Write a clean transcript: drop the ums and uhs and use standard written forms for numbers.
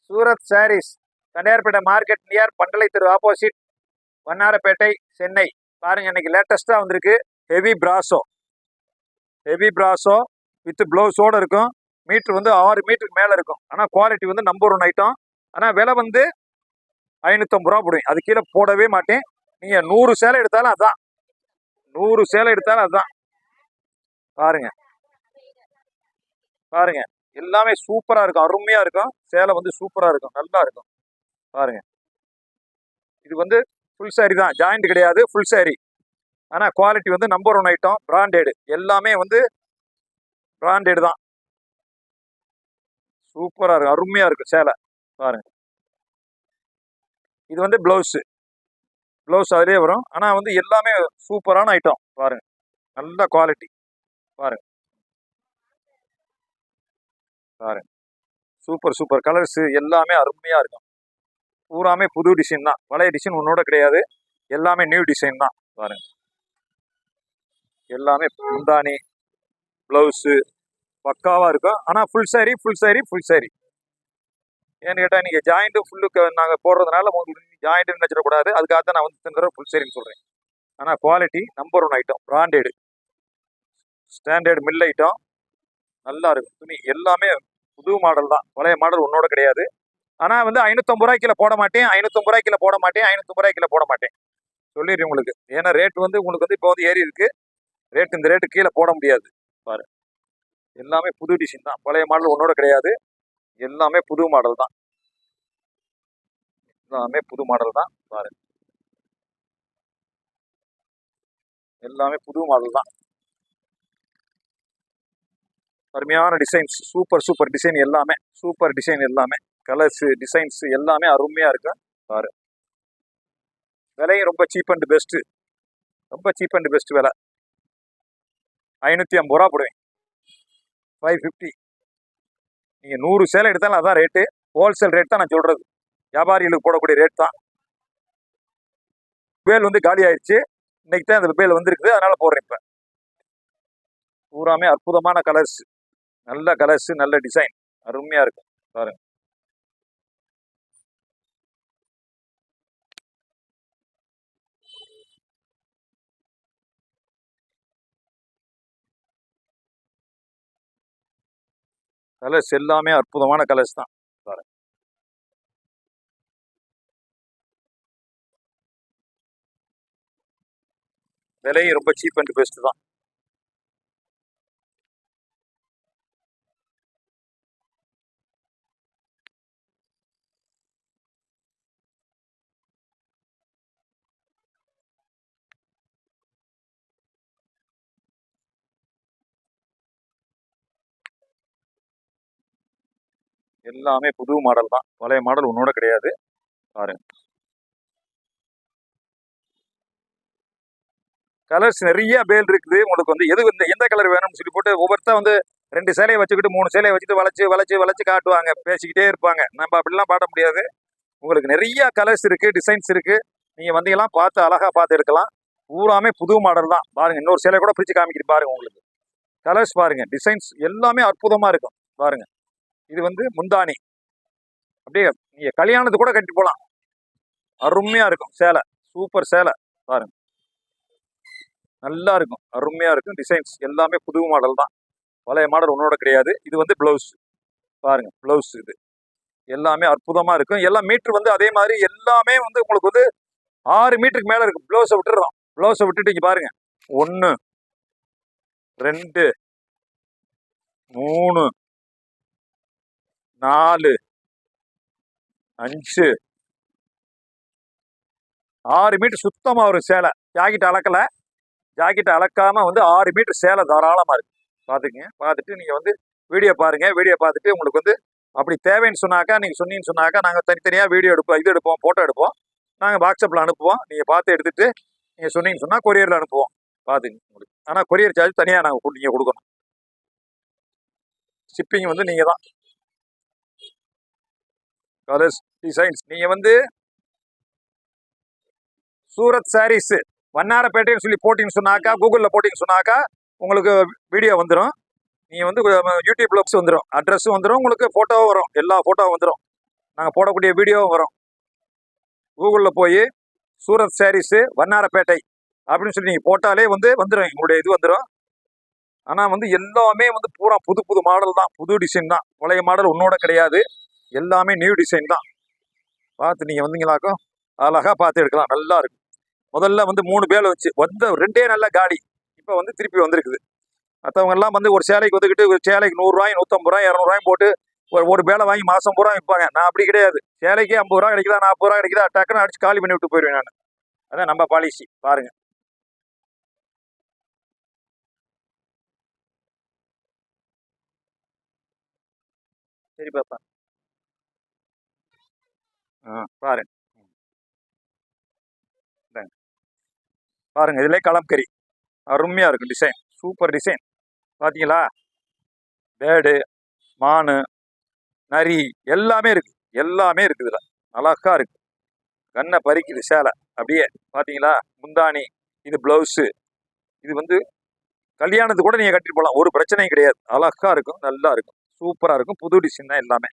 Surat sarees, Tondiarpet market near பண்டலை தெரு opposite, Washermanpet, Chennai. பாருங்க, இன்னைக்கு லேட்டஸ்டா வந்திருக்கு heavy brasso. Heavy brasso with ப்ளவுஸோடு இருக்கும். மீட்ரு வந்து 6 மீட்டருக்கு மேலே இருக்கும். ஆனால் குவாலிட்டி வந்து நம்பர் 1 ஐட்டம். ஆனால் விலை வந்து 550 ரூபா போடுவேன். அது கீழே போடவே மாட்டேன். நீங்கள் 100 சேலை எடுத்தாலும் அதுதான், 100 சேலை எடுத்தாலும் அதுதான். பாருங்க பாருங்க, எல்லாமே சூப்பராக இருக்கும், அருமையாக இருக்கும். சேலை வந்து சூப்பராக இருக்கும், நல்லா இருக்கும். பாருங்க, இது வந்து ஃபுல் சாரி தான், ஜாயிண்ட் கிடையாது, ஃபுல் சாரி. ஆனால் குவாலிட்டி வந்து நம்பர் 1 ஐட்டம், பிராண்டட். எல்லாமே வந்து பிராண்டட் தான். சூப்பராக இருக்கும், அருமையாக இருக்கும் சேலை. பாருங்க, இது வந்து ப்ளவுஸ் அதிலே வரும். ஆனால் வந்து எல்லாமே சூப்பரான ஐட்டம். பாருங்க, நல்ல குவாலிட்டி. பாருங்க பாருங்க, சூப்பர் கலர்ஸ் எல்லாமே அருமையாக இருக்கும். பூராமே புது டிசைன் தான், பழைய டிசைன் ஒன்னோட கிடையாது. எல்லாமே நியூ டிசைன் தான். பாருங்க, எல்லாமே முந்தானி ப்ளவுஸு பக்காவாக இருக்கும். ஆனால் ஃபுல் சாரி. ஏன்னு கேட்டால் நீங்கள் ஜாயிண்ட்டு ஃபுல்லுக்கு நாங்கள் போடுறதுனால உங்களுக்கு ஜாயிண்ட்டுன்னு நினச்சிடக்கூடாது. அதுக்காக தான் நான் வந்து ஃபுல் சாரின்னு சொல்கிறேன். ஆனால் quality number 1 item, branded, standard mill item. நல்லா இருக்கும். துணி எல்லாமே புது மாடல் தான், பழைய மாடல் ஒன்னோட கிடையாது. ஆனால் வந்து 550 ரூபாய் கீழே போட மாட்டேன், 550 ரூபாய் கீழே போட மாட்டேன் சொல்லிடுறேன் உங்களுக்கு. ஏன்னா ரேட் வந்து உங்களுக்கு வந்து இப்போ வந்து ஏறி இருக்கு. இந்த ரேட்டு கீழே போட முடியாது. பாரு, எல்லாமே புது டிசைன் தான், பழைய மாடல் ஒன்னோட கிடையாது. எல்லாமே புது மாடல் தான், பாரு, எல்லாமே புது மாடல் தான். அருமையான டிசைன்ஸ், சூப்பர் டிசைன் எல்லாமே, சூப்பர் டிசைன் எல்லாமே, கலர்ஸ் டிசைன்ஸ் எல்லாமே அருமையா இருக்கு. பாரு, விலையும் ரொம்ப சீப் அண்ட் பெஸ்ட் விலை. 550 ரூபா போடுவேன், 550. நீங்க 100 சேலை எடுத்தாலும் அதான் ரேட்டு. ஹோல்சேல் ரேட் தான் நான் சொல்றது, வியாபாரிகளுக்கு போடக்கூடிய ரேட் தான். பேல் வந்து காலி ஆயிடுச்சு, இன்னைக்கு தான் அந்த பேல் வந்திருக்குது, அதனால போடுறேன். இப்ப பூராமே அற்புதமான கலர்ஸ், நல்ல டிசைன், அருமையா இருக்கும். பாருங்க, கலர்ஸ் எல்லாமே அற்புதமான கலர்ஸ் தான். பாருங்க, விலையும் ரொம்ப சீப் அண்ட் பெஸ்ட் தான். எல்லாமே புது மாடல் தான், பழைய மாடல் ஒன்னோட கிடையாது. பாருங்க, கலர்ஸ் நிறைய பேல் இருக்குது. உங்களுக்கு வந்து எந்த கலர் வேணும்னு சொல்லி போட்டு ஒவ்வொருத்தர் வந்து 2 சேலையை வச்சுக்கிட்டு 3 சேலையை வச்சுட்டு வளைச்சு காட்டுவாங்க, பேசிக்கிட்டே இருப்பாங்க. நம்ம அப்படிலாம் பாட முடியாது. உங்களுக்கு நிறைய கலர்ஸ் இருக்கு, டிசைன்ஸ் இருக்கு. நீங்க வந்தீங்கன்னா பார்த்து அழகா பார்த்து எடுக்கலாம். பூராமே புது மாடல் தான். பாருங்க, இன்னொரு சேலை கூட பிரிச்சு காமிக்கிட்டு பாருங்க. உங்களுக்கு கலர்ஸ் பாருங்க, டிசைன்ஸ் எல்லாமே அற்புதமா இருக்கும். பாருங்க, இது வந்து முந்தானி, அப்படியே நீங்க கல்யாணத்துக்கு கூட கட்டி போலாம், அருமையா இருக்கும் சேலை. சூப்பர் சேலை. பாருங்க, நல்லா இருக்கும், அருமையா இருக்கும். டிசைன்ஸ் எல்லாமே புது மாடல் தான், பழைய மாடல் ஒன்னோட கிடையாது. இது வந்து பிளவுஸ். பாருங்க, பிளவுஸ் இது எல்லாமே அற்புதமா இருக்கும். எல்லாம் மீட்டர் வந்து அதே மாதிரி எல்லாமே வந்து உங்களுக்கு வந்து 6 மீட்டருக்கு மேல இருக்கும். ப்ளவுஸை விட்டுறோம், ப்ளவுஸை விட்டுட்டு இங்க பாருங்க, 1 2 3 4 5 6 மீட்டர் சுத்தமா வரும் சேலை. ஜாக்கெட் அளக்கல, ஜாக்கெட் அளக்காம வந்து 6 மீட்டர் சேலை தாராளமா இருக்கு. பாத்துக்கங்க, பார்த்துட்டு நீங்க வந்து வீடியோ பாருங்க. வீடியோ பார்த்துட்டு உங்களுக்கு வந்து அப்படி தேவைன்னு சொன்னாக்கா, நீங்க சொன்னீங்கன்னு சொன்னாக்கா, நாங்க தனித்தனியா வீடியோ எடுப்போம், போட்டோ எடுப்போம். நாங்க வாட்ஸ்அப்ல அனுப்புவோம். நீங்க பார்த்து எடுத்துட்டு நீங்க சொன்னீங்கன்னு சொன்னா கொரியர்ல அனுப்புவோம். பாத்துங்க உங்களுக்கு. ஆனா கொரியர் சார்ஜ் தனியா நீங்க கொடுக்கணும். ஷிப்பிங் வந்து நீங்க தான். கலர்ஸ் டிசைன்ஸ் நீங்க வந்து சூரத் சாரீஸ் வண்ணாரப்பேட்டைன்னு சொல்லி போட்டிங்கன்னு சொன்னாக்கா, கூகுளில் போட்டிங்கன்னு சொன்னாக்கா உங்களுக்கு வீடியோ வந்துடும். நீங்கள் வந்து யூடியூப்ல வந்துடும், அட்ரஸும் வந்துடும், உங்களுக்கு ஃபோட்டோவும் வரும், எல்லா ஃபோட்டோவும் வந்துடும். நாங்கள் போடக்கூடிய வீடியோவும் வரும். கூகுளில் போய் சூரத் சாரீஸு வண்ணாரப்பேட்டை அப்படின்னு சொல்லி நீங்கள் போட்டாலே வந்துடும், உங்களுடைய இது வந்துடும். ஆனால் எல்லாமே பூரா புது புது மாடல் தான், புது டிசைன் தான். பழைய மாடல் ஒன்னோட கிடையாது, எல்லாமே நியூ டிசைன் தான். பார்த்து நீங்கள் வந்தீங்களாக்கும் அழகாக பார்த்து எடுக்கலாம், நல்லா இருக்கும். முதல்ல 3 பேலை வச்சு 2 நல்ல காலி, இப்போ திருப்பி வந்திருக்குது. மற்றவங்க எல்லாம் ஒரு சேலைக்கு வந்துக்கிட்டு ஒரு சேலைக்கு 100 ரூபாய் 150 ரூபாய் 200 ரூபாயும் போட்டு ஒரு பேலை வாங்கி மாதம் பூரா விற்பாங்க. நான் அப்படி கிடையாது. சேலைக்கு 50 ரூபா கிடைக்குதா 40 ரூபா கிடைக்குதா டக்குன்னு அடிச்சு காலி பண்ணி விட்டு போயிடுவேன் நான். அதான் நம்ம பாலிசி. பாருங்க, சரி பாப்பா. பாருங்க பாருங்க, இதுல கலம்கரி அருமையா இருக்கும். Design super design. பாத்தீங்களா? பேடு, மானு, நரி எல்லாமே இருக்கு, எல்லாமே இருக்குதுல. அழகா இருக்கு, கண்ணை பறிக்குது சேலை அப்படியே. பாத்தீங்களா? முந்தானி, இது பிளவுஸு. இது கல்யாணத்துக்கு கூட நீங்க கட்டிட்டு போகலாம், ஒரு பிரச்சனையும் கிடையாது. அழகா இருக்கும், நல்லா இருக்கும், சூப்பரா இருக்கும். புது டிசைன் தான் எல்லாமே.